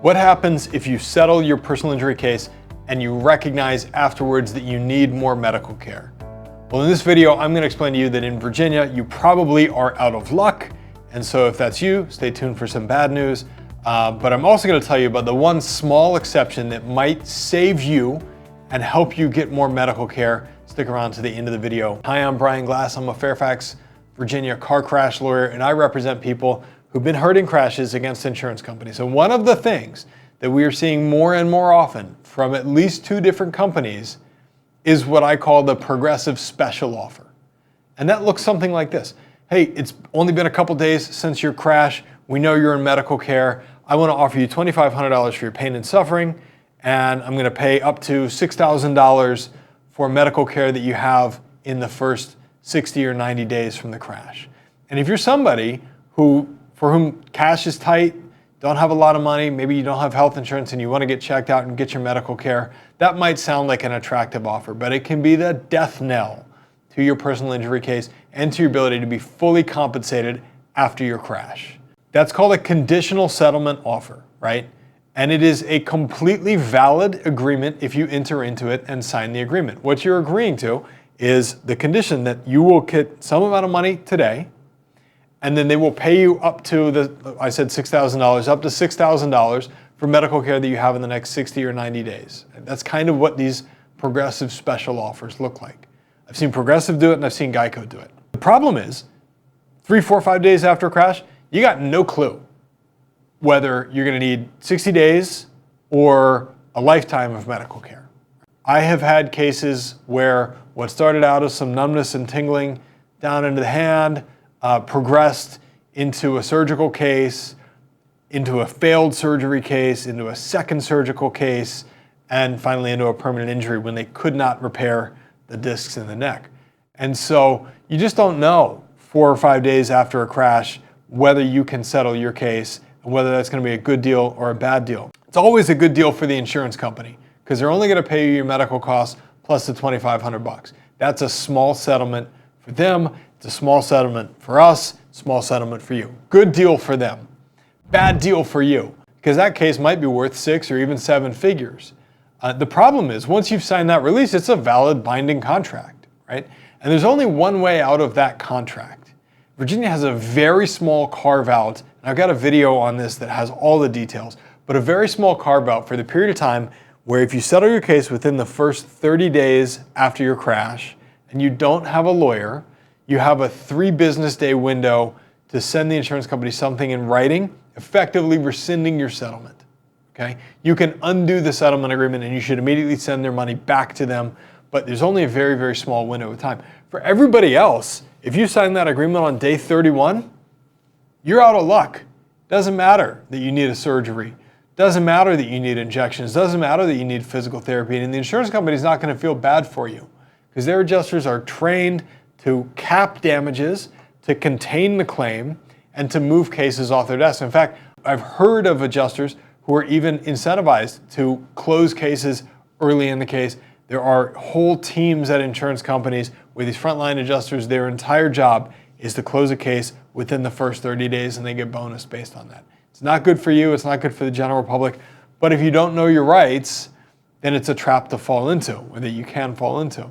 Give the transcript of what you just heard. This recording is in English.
What happens if you settle your personal injury case and you recognize afterwards that you need more medical care? Well, in this video, I'm going to explain to you that in Virginia, you probably are out of luck. And so if that's you, stay tuned for some bad news. But I'm also going to tell you about the one small exception that might save you and help you get more medical care. Stick around to the end of the video. Hi, I'm Brian Glass. I'm a Fairfax, Virginia car crash lawyer, and I represent people who've been hurt in crashes against insurance companies. And one of the things that we are seeing more and more often from at least two different companies is what I call the progressive special offer. And that looks something like this. Hey, it's only been a couple days since your crash. We know you're in medical care. I want to offer you $2,500 for your pain and suffering, and I'm going to pay up to $6,000 for medical care that you have in the first 60 or 90 days from the crash. And if you're somebody for whom cash is tight, don't have a lot of money, maybe you don't have health insurance and you want to get checked out and get your medical care, that might sound like an attractive offer, but it can be the death knell to your personal injury case and to your ability to be fully compensated after your crash. That's called a conditional settlement offer, right? And it is a completely valid agreement if you enter into it and sign the agreement. What you're agreeing to is the condition that you will get some amount of money today, and then they will pay you up to I said $6,000, up to $6,000 for medical care that you have in the next 60 or 90 days. That's kind of what these progressive special offers look like. I've seen Progressive do it and I've seen Geico do it. The problem is 3, 4, 5 days after a crash, you got no clue whether you're going to need 60 days or a lifetime of medical care. I have had cases where what started out as some numbness and tingling down into the hand progressed into a surgical case, into a failed surgery case, into a second surgical case, and finally into a permanent injury when they could not repair the discs in the neck. And so you just don't know 4 or 5 days after a crash whether you can settle your case and whether that's going to be a good deal or a bad deal. It's always a good deal for the insurance company because they're only going to pay you your medical costs plus the $2,500. That's a small settlement for them. It's a small settlement for us, small settlement for you. Good deal for them. Bad deal for you because that case might be worth 6 or even 7 figures. The problem is once you've signed that release, it's a valid binding contract, right? And there's only one way out of that contract. Virginia has a very small carve out, and I've got a video on this that has all the details, but a very small carve out for the period of time where if you settle your case within the first 30 days after your crash and you don't have a lawyer, you have a 3 business day window to send the insurance company something in writing, effectively rescinding your settlement. Okay? You can undo the settlement agreement and you should immediately send their money back to them, but there's only a very, very small window of time. For everybody else, if you sign that agreement on day 31, you're out of luck. Doesn't matter that you need a surgery. Doesn't matter that you need injections. Doesn't matter that you need physical therapy. And the insurance company is not going to feel bad for you because their adjusters are trained to cap damages, to contain the claim, and to move cases off their desk. In fact, I've heard of adjusters who are even incentivized to close cases early in the case. There are whole teams at insurance companies where these frontline adjusters, their entire job is to close a case within the first 30 days and they get bonus based on that. It's not good for you, it's not good for the general public, but if you don't know your rights, then it's a trap to fall into, or that you can fall into.